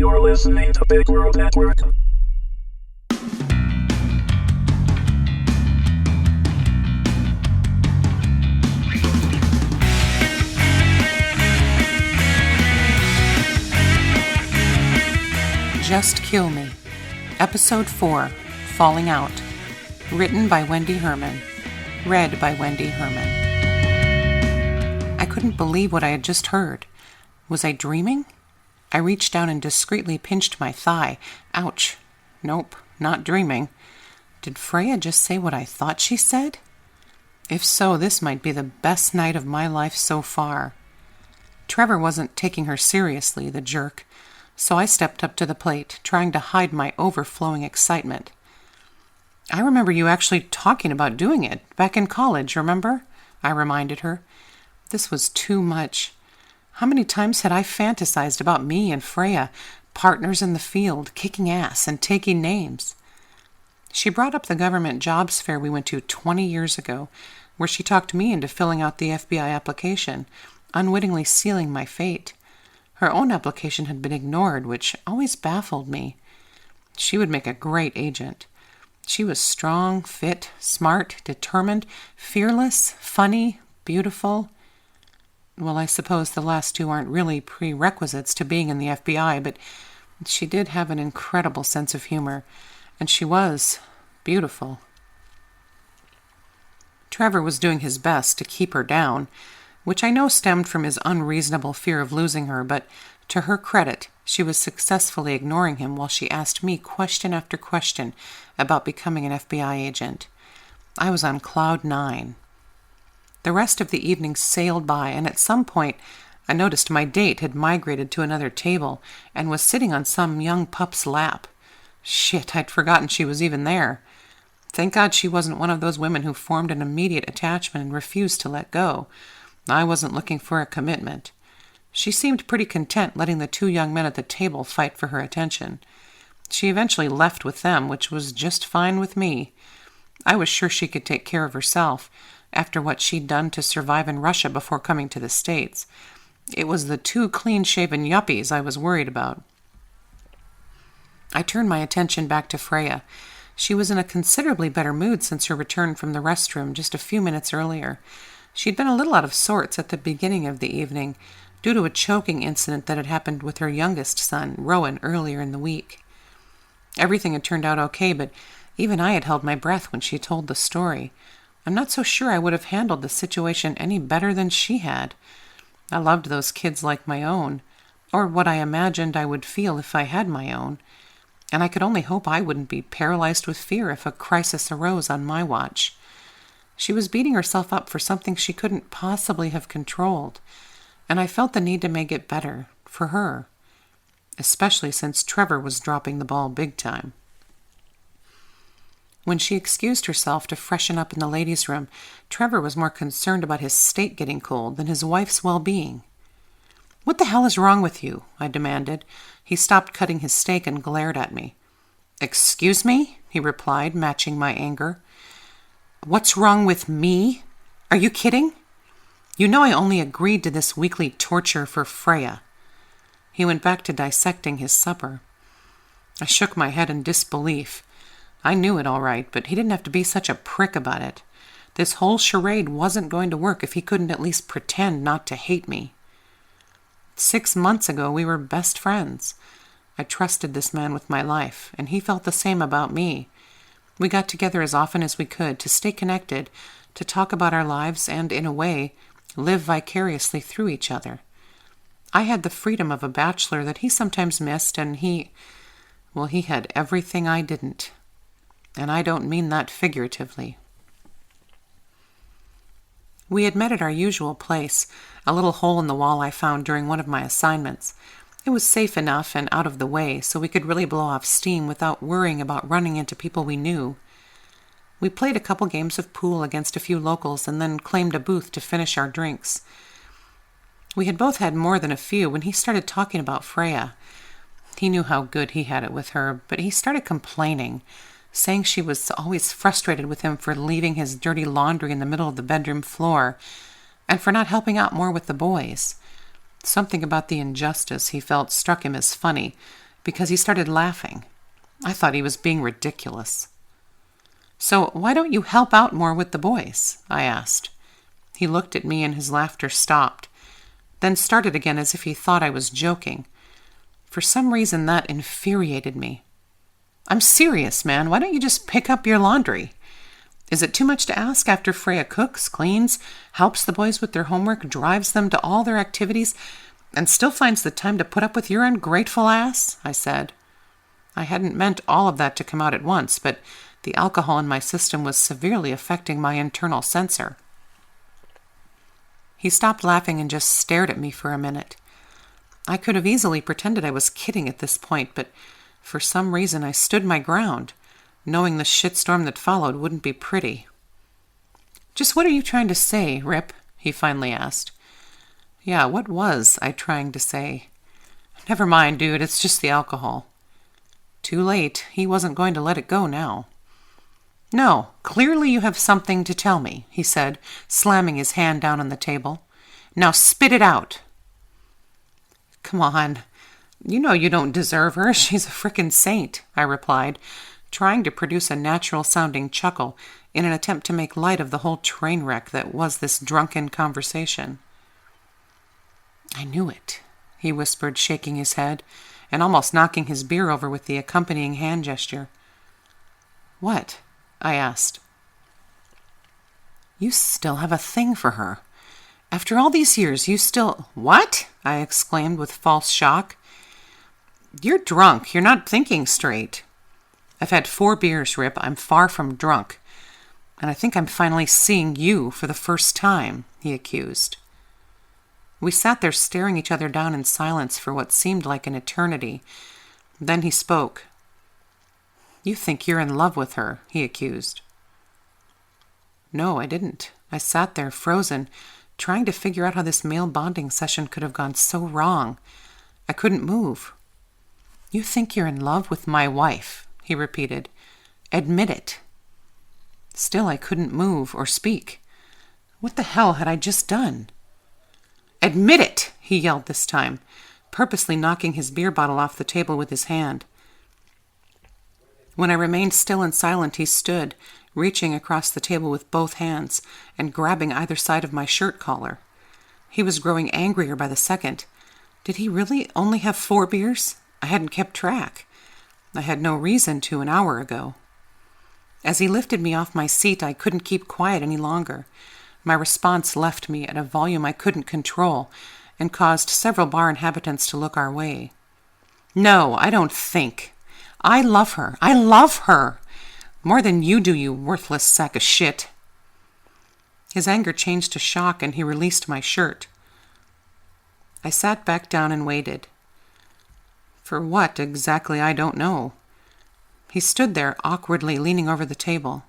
You're listening to Big World Network. Just Kill Me, Episode 4, Falling Out. Written by Wendy Herman. Read by Wendy Herman. I couldn't believe what I had just heard. Was I dreaming? I reached down and discreetly pinched my thigh. Ouch. Nope, not dreaming. Did Freya just say what I thought she said? If so, this might be the best night of my life so far. Trevor wasn't taking her seriously, the jerk. So I stepped up to the plate, trying to hide my overflowing excitement. I remember you actually talking about doing it, back in college, remember? I reminded her. This was too much. How many times had I fantasized about me and Freya, partners in the field, kicking ass and taking names? She brought up the government jobs fair we went to 20 years ago, where she talked me into filling out the FBI application, unwittingly sealing my fate. Her own application had been ignored, which always baffled me. She would make a great agent. She was strong, fit, smart, determined, fearless, funny, beautiful. Well, I suppose the last two aren't really prerequisites to being in the FBI, but she did have an incredible sense of humor, and she was beautiful. Trevor was doing his best to keep her down, which I know stemmed from his unreasonable fear of losing her, but to her credit, she was successfully ignoring him while she asked me question after question about becoming an FBI agent. I was on cloud 9. The rest of the evening sailed by, and at some point I noticed my date had migrated to another table and was sitting on some young pup's lap. Shit, I'd forgotten she was even there. Thank God she wasn't one of those women who formed an immediate attachment and refused to let go. I wasn't looking for a commitment. She seemed pretty content letting the two young men at the table fight for her attention. She eventually left with them, which was just fine with me. I was sure she could take care of herself, after what she'd done to survive in Russia before coming to the States. It was the two clean-shaven yuppies I was worried about. I turned my attention back to Freya. She was in a considerably better mood since her return from the restroom just a few minutes earlier. She'd been a little out of sorts at the beginning of the evening, due to a choking incident that had happened with her youngest son, Rowan, earlier in the week. Everything had turned out okay, but even I had held my breath when she told the story. I'm not so sure I would have handled the situation any better than she had. I loved those kids like my own, or what I imagined I would feel if I had my own, and I could only hope I wouldn't be paralyzed with fear if a crisis arose on my watch. She was beating herself up for something she couldn't possibly have controlled, and I felt the need to make it better, for her, especially since Trevor was dropping the ball big time. When she excused herself to freshen up in the ladies' room, Trevor was more concerned about his steak getting cold than his wife's well-being. "What the hell is wrong with you?" I demanded. He stopped cutting his steak and glared at me. "Excuse me?" he replied, matching my anger. "What's wrong with me? Are you kidding? You know I only agreed to this weekly torture for Freya." He went back to dissecting his supper. I shook my head in disbelief. I knew it all right, but he didn't have to be such a prick about it. This whole charade wasn't going to work if he couldn't at least pretend not to hate me. 6 months ago, we were best friends. I trusted this man with my life, and he felt the same about me. We got together as often as we could to stay connected, to talk about our lives and, in a way, live vicariously through each other. I had the freedom of a bachelor that he sometimes missed, and he had everything I didn't. And I don't mean that figuratively. We had met at our usual place, a little hole in the wall I found during one of my assignments. It was safe enough and out of the way, so we could really blow off steam without worrying about running into people we knew. We played a couple games of pool against a few locals and then claimed a booth to finish our drinks. We had both had more than a few when he started talking about Freya. He knew how good he had it with her, but he started complaining, saying she was always frustrated with him for leaving his dirty laundry in the middle of the bedroom floor and for not helping out more with the boys. Something about the injustice he felt struck him as funny, because he started laughing. I thought he was being ridiculous. "So why don't you help out more with the boys?" I asked. He looked at me and his laughter stopped, then started again as if he thought I was joking. For some reason, that infuriated me. "I'm serious, man. Why don't you just pick up your laundry? Is it too much to ask after Freya cooks, cleans, helps the boys with their homework, drives them to all their activities, and still finds the time to put up with your ungrateful ass?" I said. I hadn't meant all of that to come out at once, but the alcohol in my system was severely affecting my internal censor. He stopped laughing and just stared at me for a minute. I could have easily pretended I was kidding at this point, but for some reason I stood my ground, knowing the shitstorm that followed wouldn't be pretty. "Just what are you trying to say, Rip?" he finally asked. Yeah, what was I trying to say? "Never mind, dude, it's just the alcohol." Too late. He wasn't going to let it go now. "No, clearly you have something to tell me," he said, slamming his hand down on the table. "Now spit it out." "Come on. You know you don't deserve her. She's a frickin' saint," I replied, trying to produce a natural-sounding chuckle in an attempt to make light of the whole train wreck that was this drunken conversation. "I knew it," he whispered, shaking his head and almost knocking his beer over with the accompanying hand gesture. "What?" I asked. "You still have a thing for her. After all these years, you still—" "What?" I exclaimed with false shock. "You're drunk. You're not thinking straight." "I've had 4 beers, Rip. I'm far from drunk. And I think I'm finally seeing you for the first time," he accused. We sat there staring each other down in silence for what seemed like an eternity. Then he spoke. "You think you're in love with her," he accused. No, I didn't. I sat there frozen, trying to figure out how this male bonding session could have gone so wrong. I couldn't move. "You think you're in love with my wife," he repeated. "Admit it." Still, I couldn't move or speak. What the hell had I just done? "Admit it!" he yelled this time, purposely knocking his beer bottle off the table with his hand. When I remained still and silent, he stood, reaching across the table with both hands and grabbing either side of my shirt collar. He was growing angrier by the second. Did he really only have 4 beers? I hadn't kept track. I had no reason to an hour ago. As he lifted me off my seat, I couldn't keep quiet any longer. My response left me at a volume I couldn't control and caused several bar inhabitants to look our way. "No, I don't think. I love her. I love her. More than you do, you worthless sack of shit." His anger changed to shock and he released my shirt. I sat back down and waited. For what exactly, I don't know. He stood there awkwardly leaning over the table.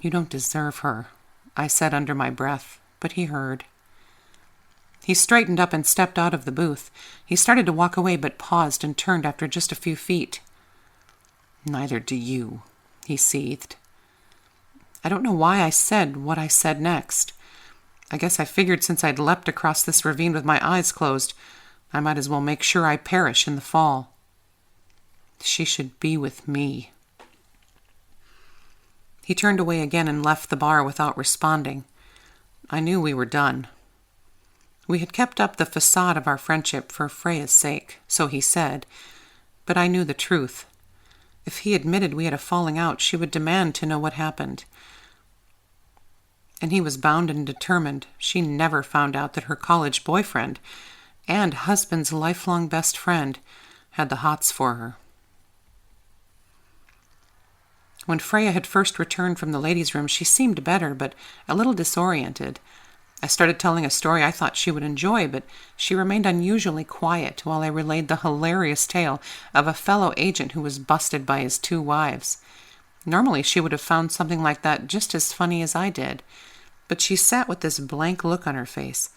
"You don't deserve her," I said under my breath, but he heard. He straightened up and stepped out of the booth. He started to walk away but paused and turned after just a few feet. "Neither do you," he seethed. I don't know why I said what I said next. I guess I figured since I'd leapt across this ravine with my eyes closed, I might as well make sure I perish in the fall. She should be with me. He turned away again and left the bar without responding. I knew we were done. We had kept up the facade of our friendship for Freya's sake, so he said, but I knew the truth. If he admitted we had a falling out, she would demand to know what happened. And he was bound and determined she never found out that her college boyfriend and husband's lifelong best friend had the hots for her. When Freya had first returned from the ladies' room, she seemed better, but a little disoriented. I started telling a story I thought she would enjoy, but she remained unusually quiet while I relayed the hilarious tale of a fellow agent who was busted by his 2 wives. Normally she would have found something like that just as funny as I did, but she sat with this blank look on her face,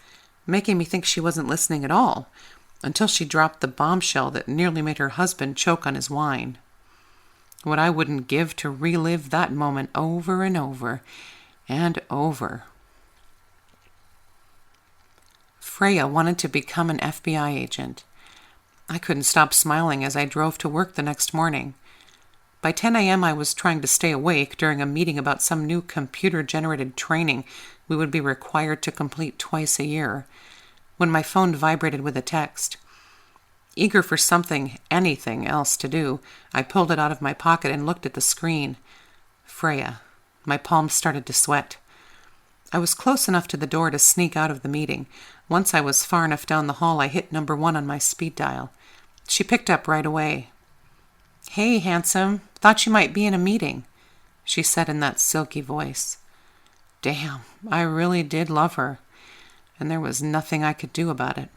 making me think she wasn't listening at all, until she dropped the bombshell that nearly made her husband choke on his wine. What I wouldn't give to relive that moment over and over and over. Freya wanted to become an FBI agent. I couldn't stop smiling as I drove to work the next morning. By 10 a.m., I was trying to stay awake during a meeting about some new computer-generated training we would be required to complete twice a year, when my phone vibrated with a text. Eager for anything else to do, I pulled it out of my pocket and looked at the screen. Freya. My palms started to sweat. I was close enough to the door to sneak out of the meeting. Once I was far enough down the hall, I hit number 1 on my speed dial. She picked up right away. "Hey, handsome. Thought you might be in a meeting," she said in that silky voice. Damn, I really did love her, and there was nothing I could do about it.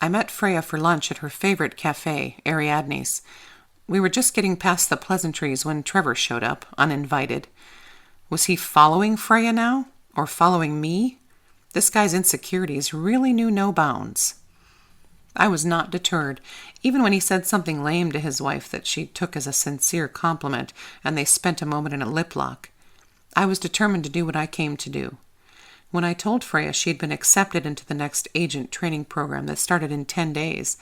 I met Freya for lunch at her favorite cafe, Ariadne's. We were just getting past the pleasantries when Trevor showed up, uninvited. Was he following Freya now? Or following me? This guy's insecurities really knew no bounds. I was not deterred, even when he said something lame to his wife that she took as a sincere compliment, and they spent a moment in a lip lock. I was determined to do what I came to do. When I told Freya she had been accepted into the next agent training program that started in 10 days,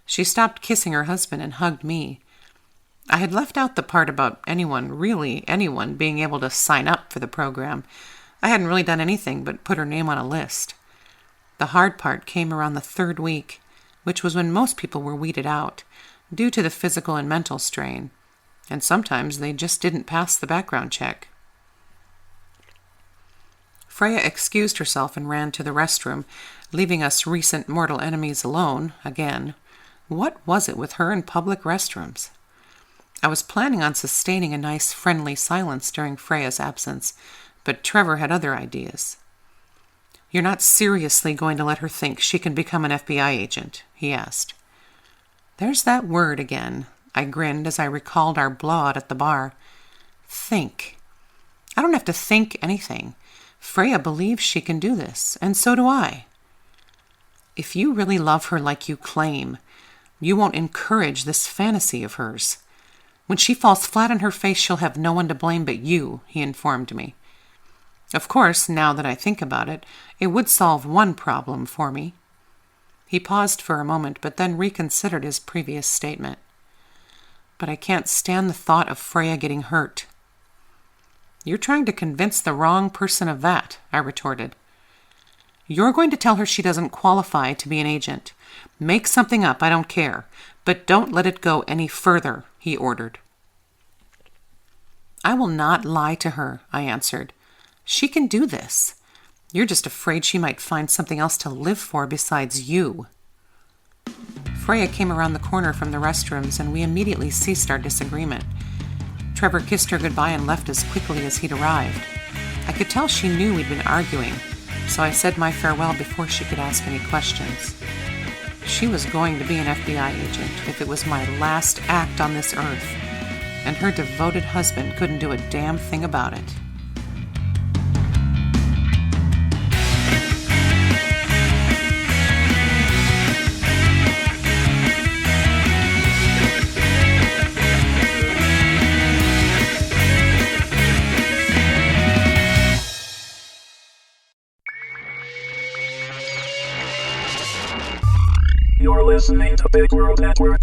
she stopped kissing her husband and hugged me. I had left out the part about really anyone, being able to sign up for the program. I hadn't really done anything but put her name on a list. The hard part came around the 3rd week, which was when most people were weeded out, due to the physical and mental strain, and sometimes they just didn't pass the background check. Freya excused herself and ran to the restroom, leaving us recent mortal enemies alone, again. What was it with her in public restrooms? I was planning on sustaining a nice, friendly silence during Freya's absence, but Trevor had other ideas. "You're not seriously going to let her think she can become an FBI agent?" he asked. "There's that word again," I grinned as I recalled our blowout at the bar. "Think. I don't have to think anything. Freya believes she can do this, and so do I." "If you really love her like you claim, you won't encourage this fantasy of hers. When she falls flat on her face, she'll have no one to blame but you," he informed me. Of course, now that I think about it, it would solve one problem for me. He paused for a moment, but then reconsidered his previous statement. "But I can't stand the thought of Freya getting hurt." "You're trying to convince the wrong person of that," I retorted. "You're going to tell her she doesn't qualify to be an agent. Make something up, I don't care. But don't let it go any further," he ordered. "I will not lie to her," I answered. "She can do this. You're just afraid she might find something else to live for besides you." Freya came around the corner from the restrooms, and we immediately ceased our disagreement. Trevor kissed her goodbye and left as quickly as he'd arrived. I could tell she knew we'd been arguing, so I said my farewell before she could ask any questions. She was going to be an FBI agent if it was my last act on this earth, and her devoted husband couldn't do a damn thing about it. You're listening to Big World Network.